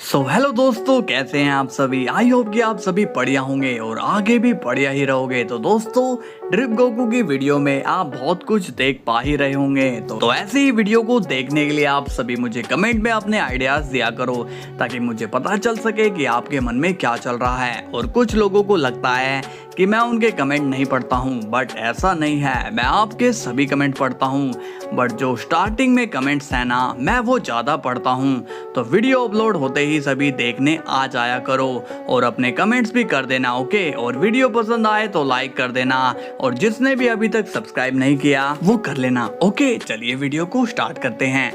Hello दोस्तों, कैसे हैं आप सभी। आई होप कि आप सभी बढ़िया होंगे और आगे भी बढ़िया ही रहोगे। तो दोस्तों, ड्रिप गोकू की वीडियो में आप बहुत कुछ देख पा ही रहे होंगे। तो ऐसे ही वीडियो को देखने के लिए आप सभी मुझे कमेंट में अपने आइडियाज दिया करो, ताकि मुझे पता चल सके कि आपके मन में क्या चल रहा है। और कुछ लोगों को लगता है कि मैं उनके कमेंट नहीं पढ़ता हूँ, बट ऐसा नहीं है। मैं आपके सभी कमेंट पढ़ता हूँ, बट जो स्टार्टिंग में कमेंट्स है ना, मैं वो ज़्यादा पढ़ता हूँ। तो वीडियो अपलोड होते ही सभी देखने आ जाया करो और अपने कमेंट्स भी कर देना, ओके। और वीडियो पसंद आए तो लाइक कर देना, और जिसने भी अभी तक सब्सक्राइब नहीं किया वो कर लेना, ओके। चलिए वीडियो को स्टार्ट करते हैं।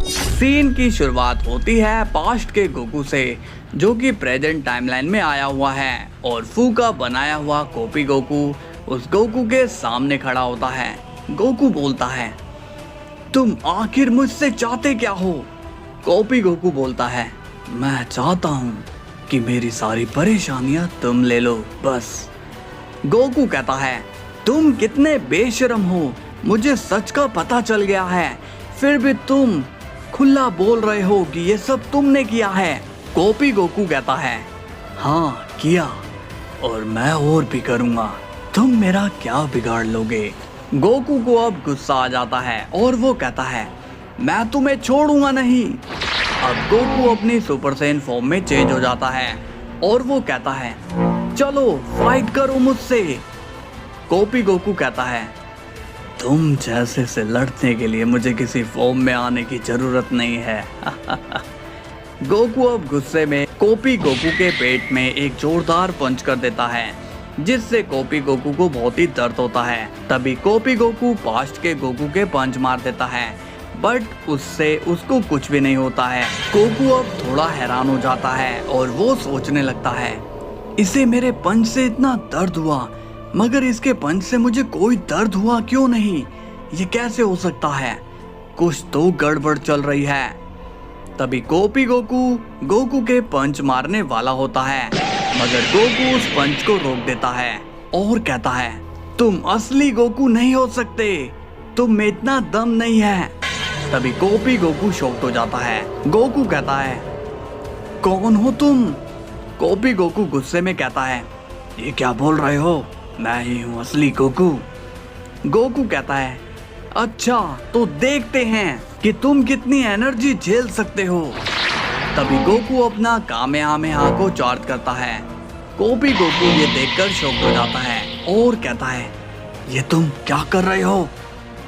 सीन की शुरुआत होती है पास्ट के गोकू से, जो कि प्रेजेंट टाइमलाइन में आया हुआ है, और फू का बनाया हुआ कॉपी गोकू उस गोकू के सामने खड़ा होता है। गोकू बोलता है, तुम आखिर मुझसे चाहते क्या हो? कॉपी गोकू बोलता है, मैं चाहता हूँ कि मेरी सारी परेशानियां तुम ले लो, बस। गोकू कहता है, तुम कितने बेशर्म हो, मुझे सच का पता चल गया है, फिर भी तुम खुला बोल रहे हो कि ये सब तुमने किया है। कॉपी गोकू कहता है, हाँ किया, और मैं और भी करूँगा, तुम मेरा क्या बिगाड़ लोगे? गोकू को अब गुस्सा आ जाता है और वो कहता है, मैं तुम्हें छोड़ूंगा नहीं। अब गोकू अपनी सुपर सैयन फॉर्म में चेंज हो जाता है और वो कहता है, चलो फाइट करो मुझसे। कॉपी गोकू कहता है, तुम जैसे से लड़ने के लिए मुझे किसी फॉर्म में आने की जरूरत नहीं है। गोकू अब गुस्से में कॉपी गोकू के पेट में एक जोरदार पंच कर देता है, जिससे कॉपी गोकू को बहुत ही दर्द होता है। तभी कॉपी गोकू पास्ट के गोकू के पंच मार देता है, बट उससे उसको कुछ भी नहीं होता है। गोकू अब थोड़ा हैरान हो जाता है और वो सोचने लगता है, इसे मेरे पंच से इतना दर्द हुआ, मगर इसके पंच से मुझे कोई दर्द हुआ क्यों नहीं? ये कैसे हो सकता है? कुछ तो गड़बड़ चल रही है। तभी कॉपी गोकू गोकू के पंच मारने वाला होता है, मगर गोकू उस पंच को रोक देता है और कहता है, तुम असली गोकू नहीं हो सकते, तुम में इतना दम नहीं है। तभी कॉपी गोकू शॉक्ड हो जाता है। गोकू कहता है, कौन हो तुम? कॉपी गोकू गुस्से में कहता है, ये क्या बोल रहे हो? मैं ही हूँ असली गोकू। गोकू कहता है, अच्छा तो देखते हैं कि तुम कितनी एनर्जी झेल सकते हो। तभी गोकू अपना कामेहामेहा को चार्ज करता है। कॉपी गोकू ये देखकर शॉक्ड हो जाता है और कहता है, ये तुम क्या कर रहे हो?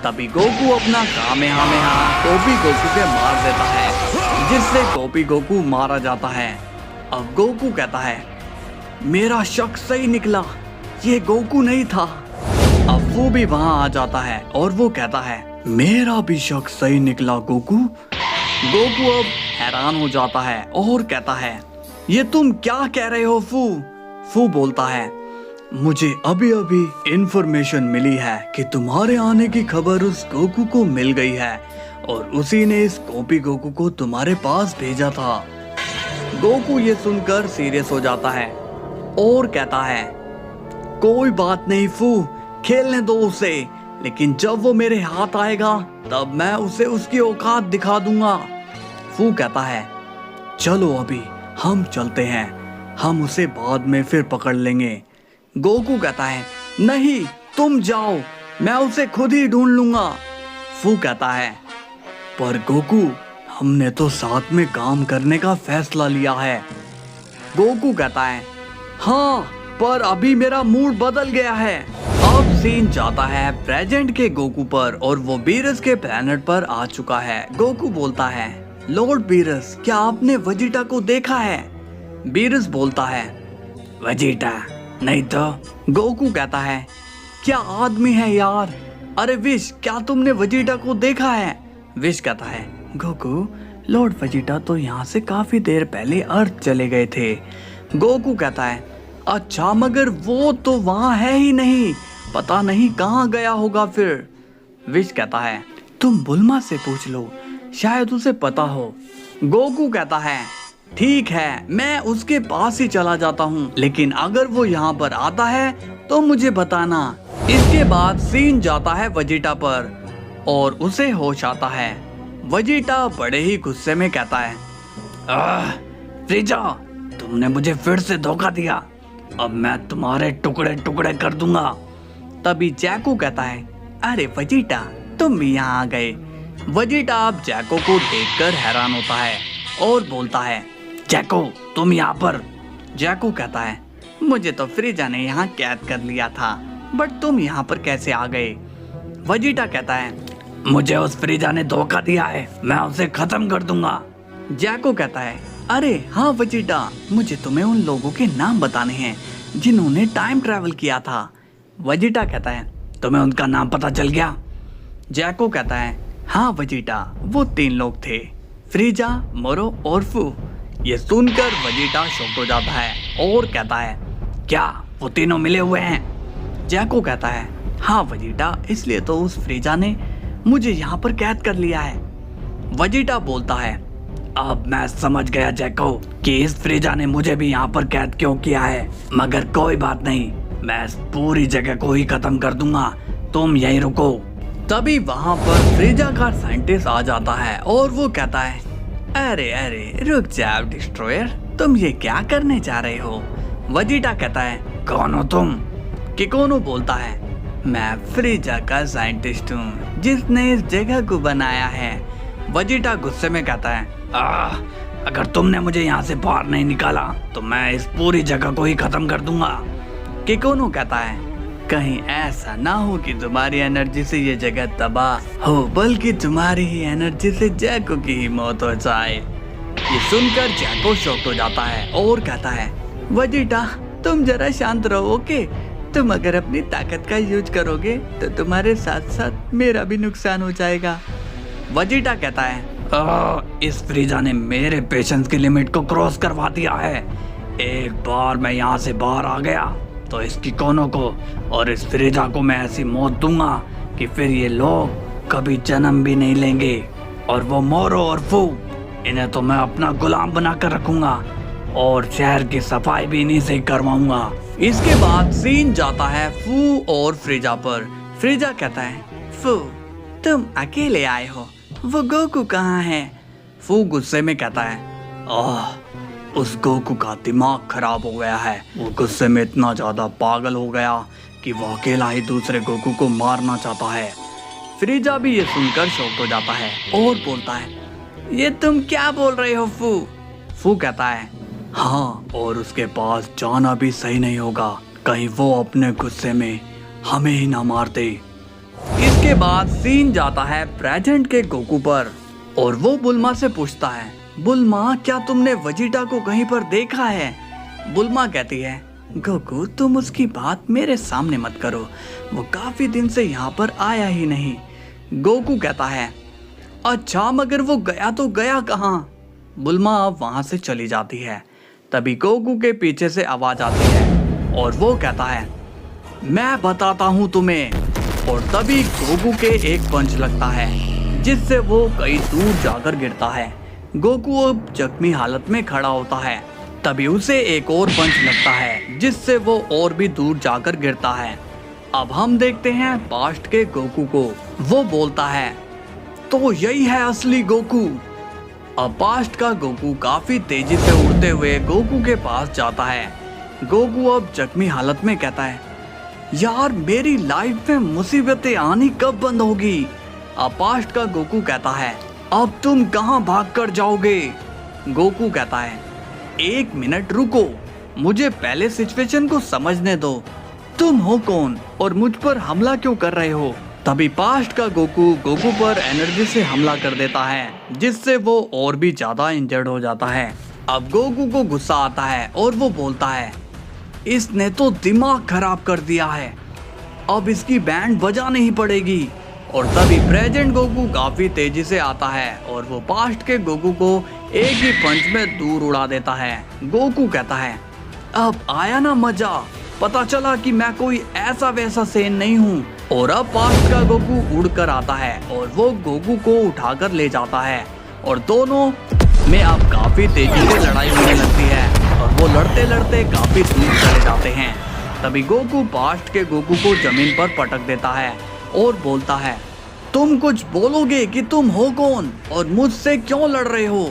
तभी गोकू अपना कामेहामेहा कॉपी गोकू के मार देता है, जिससे कॉपी गोकू मारा जाता है। अब गोकू कहता है, मेरा शक सही निकला, ये गोकू नहीं था। अब वो भी वहां आ जाता है और वो कहता है, मेरा भी शक सही निकला गोकू। गोकू अब हैरान हो जाता है और कहता है, ये तुम क्या कह रहे हो फू? फू बोलता है, मुझे अभी अभी इंफॉर्मेशन मिली है कि तुम्हारे आने की खबर उस गोकू को मिल गई है, और उसी ने इस कॉपी गोकू को तुम्हारे पास भेजा था। गोकू ये सुनकर सीरियस हो जाता है और कहता है, कोई बात नहीं फू, खेलने दो उसे, लेकिन जब वो मेरे हाथ आएगा तब मैं उसे उसकी औकात दिखा दूंगा। फू कहता है, चलो अभी हम चलते हैं, हम उसे बाद में फिर पकड़ लेंगे। गोकू कहता है, नहीं तुम जाओ, मैं उसे खुद ही ढूंढ लूंगा। फू कहता है, पर गोकू हमने तो साथ में काम करने का फैसला लिया है। गोकू कहता है, हाँ पर अभी मेरा मूड बदल गया है। अब सीन जाता है प्रेजेंट के गोकू पर, और वो बीरस के प्लेनेट पर आ चुका है। गोकू बोलता है, लॉर्ड बीरस, क्या आपने वेजिटा को देखा है? बीरस बोलता है, वेजिटा नहीं तो। गोकू कहता है, क्या आदमी है यार। अरे विश, क्या तुमने वेजिटा को देखा है? विश कहता है, गोकू, लॉर्ड वेजिटा तो यहाँ से काफी देर पहले अर्थ चले गए थे। गोकू कहता है, अच्छा मगर वो तो वहाँ है ही नहीं, पता नहीं कहाँ गया होगा फिर। विश कहता है, तुम बुल्मा से पूछ लो, शायद उसे पता हो। गोकू कहता है, ठीक है, मैं उसके पास ही चला जाता हूँ, लेकिन अगर वो यहाँ पर आता है तो मुझे बताना। इसके बाद सीन जाता है वेजिटा पर और उसे होश आता है। वेजिटा बड़े ही गुस्से में कहता है, फ्रीजा, तुमने मुझे फिर से धोखा दिया। अब मैं तुम्हारे टुकड़े टुकड़े कर दूंगा। तभी जैको कहता है, अरे वेजिटा, तुम भी यहाँ आ गए। वेजिटा अब जैको को देखकर हैरान होता है और बोलता है, जैको तुम यहाँ पर? जैको कहता है, मुझे तो फ्रीजा ने यहाँ कैद कर लिया था, बट तुम यहाँ पर कैसे आ गए? वेजिटा कहता है, मुझे उस फ्रीजा ने धोखा दिया है, मैं उसे खत्म कर दूंगा। जैको कहता है, अरे हाँ वेजिटा, मुझे तुम्हें उन लोगों के नाम बताने हैं जिन्होंने टाइम ट्रैवल किया था। वेजिटा कहता है, तुम्हें उनका नाम पता चल गया? जैको कहता है, हाँ वेजिटा, वो 3 लोग थे, फ्रीजा, मोरो और फू। ये सुनकर वेजिटा शॉक हो जाता है और कहता है, क्या वो तीनों मिले हुए हैं? जैको कहता है, हाँ वेजिटा, इसलिए तो उस फ्रीजा ने मुझे यहाँ पर कैद कर लिया है। वेजिटा बोलता है, अब मैं समझ गया जैको कि इस फ्रीजा ने मुझे भी यहाँ पर कैद क्यों किया है, मगर कोई बात नहीं, मैं इस पूरी जगह को ही खत्म कर दूंगा, तुम यहीं रुको। तभी वहाँ पर फ्रीजा का साइंटिस्ट आ जाता है और वो कहता है, अरे अरे रुक जाओ डिस्ट्रॉयर, तुम ये क्या करने जा रहे हो? वेजिटा कहता है, कौन हो तुम? किकोनो बोलता है, मैं फ्रीजा का साइंटिस्ट हूँ जिसने इस जगह को बनाया है। वेजिटा गुस्से में कहता है, अगर तुमने मुझे यहाँ से बाहर नहीं निकाला तो मैं इस पूरी जगह को ही खत्म कर दूंगा। किकोनो कहता है, कहीं ऐसा ना हो कि तुम्हारी एनर्जी से ये जगह तबाह हो, बल्कि तुम्हारी ही एनर्जी से जैको की ही मौत हो जाए। ये सुनकर जैको शॉक हो जाता है और कहता है, वेजिटा तुम जरा शांत रहो, ओके? तुम अगर अपनी ताकत का यूज करोगे तो तुम्हारे साथ साथ मेरा भी नुकसान हो जाएगा। वेजिटा कहता है, इस फ्रीजा ने मेरे पेशेंस की लिमिट को क्रॉस करवा दिया है। एक बार मैं यहाँ से बाहर आ गया तो इस किकोनो को और इस फ्रीजा को मैं ऐसी मौत दूंगा कि फिर ये लोग कभी जन्म भी नहीं लेंगे, और वो मोरो और फू, इन्हें तो मैं अपना गुलाम बना कर रखूंगा और शहर की सफाई भी इन्हीं से करवाऊंगा। इसके बाद सीन जाता है फू और फ्रीजा पर। फ्रीजा कहता है, फू तुम अकेले आए हो, वो गोकू कहाँ है? फू गुस्से में कहता है, उस गोकू का दिमाग खराब हो गया है, वो गुस्से में इतना ज्यादा पागल हो गया कि वो अकेला ही दूसरे गोकू को मारना चाहता है। फ्रीजा भी ये सुनकर शॉक हो जाता है और बोलता है, ये तुम क्या बोल रहे हो फू? फू कहता है, हाँ, और उसके पास जाना भी सही नहीं होगा, कहीं वो अपने गुस्से में हमें ही ना मार दे। इसके बाद सीन जाता है प्रेजेंट के गोकू पर और वो बुल्मा से पूछता है, बुल्मा क्या तुमने वेजिटा को कहीं पर देखा है? बुल्मा कहती है, गोकू तुम उसकी बात मेरे सामने मत करो, वो काफी दिन से यहाँ पर आया ही नहीं। गोकू कहता है, अच्छा मगर वो गया तो गया कहाँ? बुल्मा अब वहाँ से चली जाती है। तभी गोकू के पीछे से आवाज आती है और वो कहता है, मैं बताता हूँ तुम्हें। और तभी गोकू के एक पंच लगता है जिससे वो कई दूर जाकर गिरता है। गोकू अब जख्मी हालत में खड़ा होता है। तभी उसे एक और पंच लगता है जिससे वो और भी दूर जाकर गिरता है। अब हम देखते हैं पास्ट के गोकू को। वो बोलता है, तो यही है असली गोकू। अब पास्ट का गोकू काफी तेजी से उड़ते हुए गोकू के पास जाता है। गोकू अब जख्मी हालत में कहता है, यार मेरी लाइफ में मुसीबतें आनी कब बंद होगी? अब पास्ट का गोकू कहता है, अब तुम कहां भागकर जाओगे? गोकू कहता है, 1 मिनट रुको, मुझे पहले सिचुएशन को समझने दो। तुम हो कौन और मुझ पर हमला क्यों कर रहे हो? तभी पास्ट का गोकू पर एनर्जी से हमला कर देता है जिससे वो और भी ज्यादा इंजर्ड हो जाता है। अब गोकू को गुस्सा आता है और वो बोलता है, इसने तो दिमाग खराब कर दिया है, अब इसकी बैंड बजानी ही पड़ेगी। और तभी प्रेजेंट गोकू काफी तेजी से आता है और वो पास्ट के गोकू को एक ही पंच में दूर उड़ा देता है। गोकू कहता है, अब आया ना मजा, पता चला कि मैं कोई ऐसा वैसा सेन नहीं हूँ। और अब पास्ट का गोकू उड़कर आता है और वो गोकू को उठाकर ले जाता है और दोनों में अब काफी तेजी से लड़ाई होने लगती है और वो लड़ते लड़ते काफी दूर चले जाते हैं। तभी गोकू पास्ट के गोकू को जमीन पर पटक देता है और बोलता है, तुम कुछ बोलोगे कि तुम हो कौन और मुझसे क्यों लड़ रहे हो?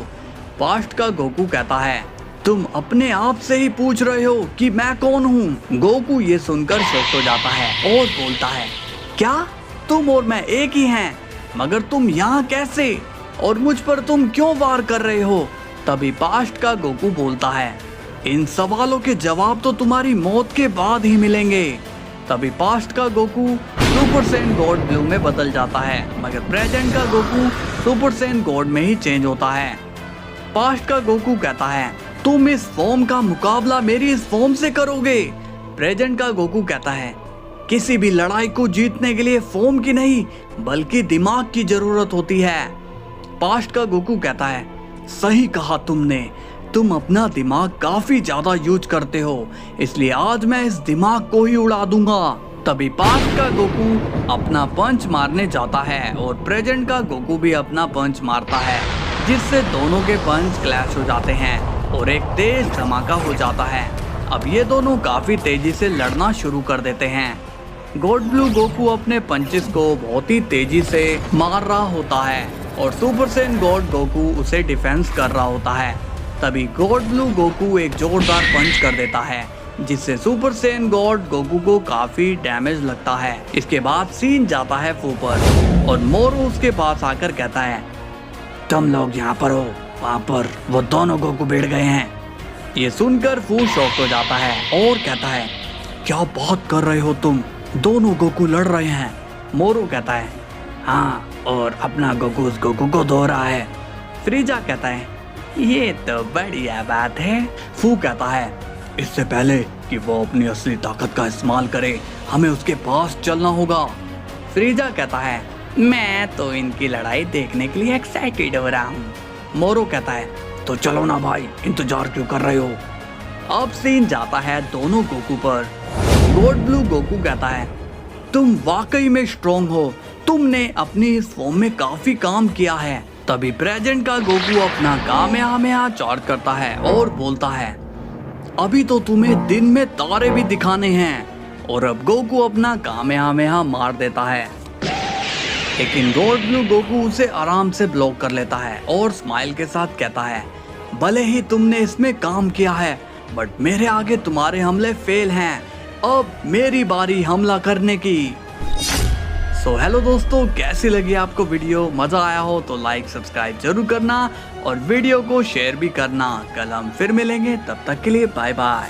पास्ट का गोकू कहता है, तुम अपने आप से ही पूछ रहे हो कि मैं कौन हूँ। गोकू ये सुनकर शॉक हो जाता है और बोलता है, क्या तुम और मैं एक ही हैं? मगर तुम यहाँ कैसे और मुझ पर तुम क्यों वार कर रहे हो? तभी पास्ट का गोकू बोलता है, इन सवालों के जवाब तो तुम्हारी मौत के बाद ही मिलेंगे। तभी पास्ट का Goku super Saiyan God blue में बदल जाता है, मगर प्रेजेंट का गोकू सुपर सैयन गॉड में ही चेंज होता है। पास्ट का गोकू कहता है, तुम इस फॉर्म का मुकाबला मेरी इस फॉर्म से करोगे। प्रेजेंट का गोकू कहता है, किसी भी लड़ाई को जीतने के लिए फॉर्म की नहीं बल्कि दिमाग की जरूरत होती है। पास्ट का गोकू कहता है, सही कहा तुमने, तुम अपना दिमाग काफी ज्यादा यूज करते हो, इसलिए आज मैं इस दिमाग को ही उड़ा दूंगा। तभी पास्ट का गोकू अपना पंच मारने जाता है और प्रेजेंट का गोकू भी अपना पंच मारता है, जिससे दोनों के पंच क्लैश हो जाते हैं और एक तेज धमाका हो जाता है। अब ये दोनों काफी तेजी से लड़ना शुरू कर देते हैं। गॉड ब्लू गोकू अपने पंचेस को बहुत ही तेजी से मार रहा होता है और सुपर सैयन गॉड गोकू उसे डिफेंस कर रहा होता है। तभी गॉड ब्लू गोकू एक जोरदार पंच कर देता है, जिससे सुपर सैयन गॉड गोकू को काफी डैमेज लगता है। इसके बाद सीन जाता है फू पर और मोरू उसके पास आकर कहता है, तुम लोग यहाँ पर हो, वहाँ पर वो दोनों गोकू भिड़ गए हैं। ये सुनकर फू शॉक हो जाता है और कहता है, क्या बात कर रहे हो तुम, दोनों गोकू लड़ रहे हैं। मोरू कहता है, हाँ, और अपना गोकू उस गोकू को धो रहा है। फ्रीजा कहता है, ये तो बढ़िया बात है। फू कहता है, इससे पहले कि वो अपनी असली ताकत का इस्तेमाल करे हमें उसके पास चलना होगा। फ्रीजा कहता है, मैं तो इनकी लड़ाई देखने के लिए एक्साइटेड हो रहा हूँ। मोरू कहता है, तो चलो ना भाई, इंतजार क्यों कर रहे हो। अब सीन जाता है दोनों गोकू पर। गॉड ब्लू गोकू कहता है, तुम वाकई में स्ट्रॉन्ग हो, तुमने अपनी इस फॉर्म में काफी काम किया है। तभी प्रेजेंट का गोकू अपना कामेहामेहा चार्ज करता है और बोलता है, अभी तो तुम्हें दिन में तारे भी दिखाने हैं। और अब गोकू अपना कामेहामेहा मार देता है, लेकिन गॉड ब्लू गोकू उसे आराम से ब्लॉक कर लेता है और स्माइल के साथ कहता है, भले ही तुमने इसमें काम किया है बट मेरे आगे तुम्हारे हमले फेल हैं, अब मेरी बारी हमला करने की। सो हेलो दोस्तों, कैसी लगी आपको वीडियो? मजा आया हो तो लाइक सब्सक्राइब जरूर करना और वीडियो को शेयर भी करना। कल हम फिर मिलेंगे, तब तक के लिए बाय बाय।